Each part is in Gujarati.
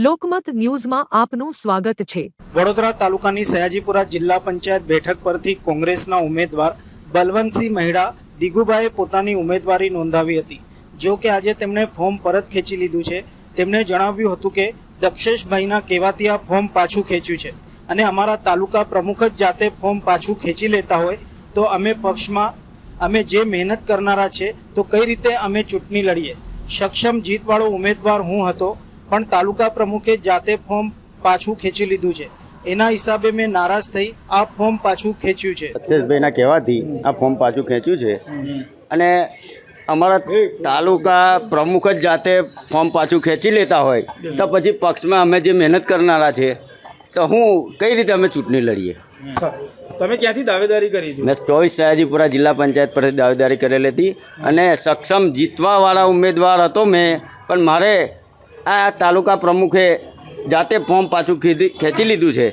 લોકમત ન્યૂઝમાં આપનું સ્વાગત છે। વડોદરા તાલુકાની સયાજીપુરા જિલ્લા પંચાયત બેઠક પરથી કોંગ્રેસના ઉમેદવાર બલવંતસિંહ મહેડા દિગુભાઈએ પોતાની ઉમેદવારી નોંધાવી હતી। જો કે આજે તેમણે ફોર્મ પરત ખેંચી લીધું છે। તેમણે જણાવ્યું હતું કે દક્ષેશભાઈના કહેવાથી આ ફોર્મ પાછું ખેંચ્યું છે અને અમારા તાલુકા પ્રમુખ જ જાતે ફોર્મ પાછું ખેંચી લેતા હોય તો અમે પક્ષમાં અમે જે મહેનત કરનારા છે તો કઈ રીતે અમે ચૂંટણી લડીએ। સક્ષમ જીતવાળો ઉમેદવાર હું હતો પણ તાલુકા પ્રમુખે જાતે ફોર્મ પાછું ખેંચી લીધું છે। એના હિસાબે મેં નારાજ થઈ આ ફોર્મ પાછું ખેંચ્યું છે। દક્ષેશભાઈના કહેવાથી આ ફોર્મ પાછું ખેંચ્યું છે અને અમારા તાલુકા પ્રમુખ જ જાતે ફોર્મ પાછું ખેંચી લેતા હોય તો પછી પક્ષમાં અમે જે મહેનત કરનારા છે તો હું કઈ રીતે અમે ચૂંટણી લડીએ। તમે ક્યાંથી દાવેદારી કરી હતી? મેં 24 સયાજીપુરા જિલ્લા પંચાયત પરથી દાવેદારી કરેલી હતી અને સક્ષમ જીતવાવાળા ઉમેદવાર હતો મેં, પણ મારે આ તાલુકા પ્રમુખે જાતે ફોર્મ પાછું ખેંચી લીધું છે।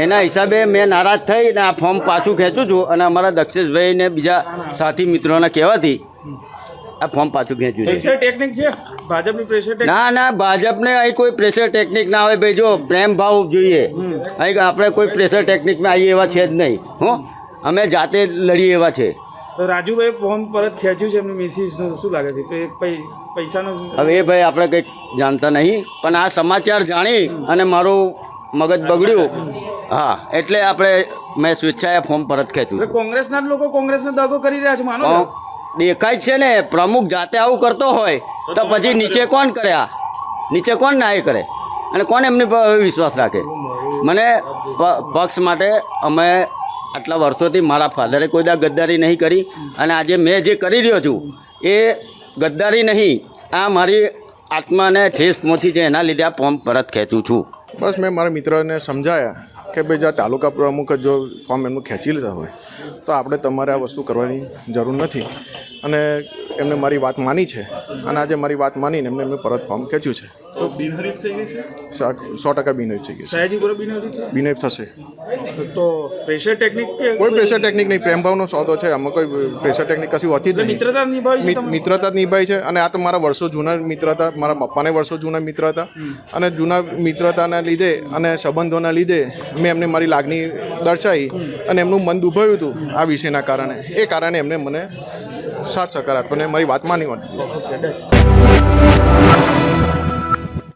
એના હિસાબે મેં નારાજ થઈને આ ફોર્મ પાછું ખેંચું છું અને અમારા દક્ષેશભાઈને બીજા સાથી મિત્રોના કહેવાથી આ ફોર્મ પાછું ખેંચ્યું છે। પ્રેશર ટેકનિક છે ભાજપની પ્રેશર ટેકનિક? ના, ભાજપને અહીં કોઈ પ્રેશર ટેકનિક ના હોય ભાઈ। જો પ્રેમ ભાવ જોઈએ, અહીં આપણે કોઈ પ્રેશર ટેકનિકમાં આવીએ એવા છે જ નહીં। અમે જાતે લડીએ એવા છે। તો રાજુભાઈ ફોર્મ પરત ખેંચ્યું છે એમની મિસિસનું, શું લાગે છે પૈસાનું? હવે એ ભાઈ આપણે કંઈક જાણતા નહીં, પણ આ સમાચાર જાણી અને મારું મગજ બગડ્યું, હા, એટલે મેં સ્વેચ્છાએ ફોર્મ પરત ખેંચ્યું। કોંગ્રેસના જ લોકો કોંગ્રેસનો દાગો કરી રહ્યા છે, માનો? દેખાય છે ને, પ્રમુખ જાતે આવું કરતો હોય તો પછી નીચે કોણ કરે? નીચે કોણ ના એ કરે અને કોણ એમની પર વિશ્વાસ રાખે? મને પક્ષ માટે અમે આટલા વર્ષોથી મારા ફાધરે કોઈ દા ગદ્દારી નહીં કરી અને આજે મેં જે કરી રહ્યો છું એ ગદ્દારી નહીં, આ મારી આત્માને ઠેસ પહોંચી છે, એના લીધે આ ફોર્મ પરત ખેંચું છું। બસ મેં મારા મિત્રને સમજાયા કે ભાઈ જ્યાં તાલુકા પ્રમુખ જો ફોર્મ એમનું ખેંચી લેતા હોય તો આપણે તમારે આ વસ્તુ કરવાની જરૂર નથી અને એમને મારી વાત માની છે અને આજે મારી વાત માનીને એમને પરત ફોર્મ ખેંચ્યું છે। બિનહરીફ થઈ ગઈ છે? 100% બિનહરીફ થઈ ગઈ છે। સયાજીપુરા બિનહરીફ છે? બિનહરીફ થશે તો પ્રેશર ટેકનિક? કોઈ પ્રેશર ટેકનિક નહીં, પ્રેમભાવનો સોદો છે, આમાં કોઈ પ્રેશર ટેકનિક કશું હોતી જ નહીં। મિત્રતા નિભાવી છે? મિત્રતા જ નિભાઈ છે અને આ તો મારા વર્ષો જૂના મિત્ર હતા, મારા પપ્પાને વર્ષો જૂના મિત્ર હતા અને જૂના મિત્રતાના લીધે અને સંબંધોના લીધે મેં એમને મારી લાગણી દર્શાવી અને એમનું મન દુભાવ્યું હતું આ વિષયના કારણે, એ કારણે એમને મને સાથ સહકાર આપ્યો અને મારી વાત માની.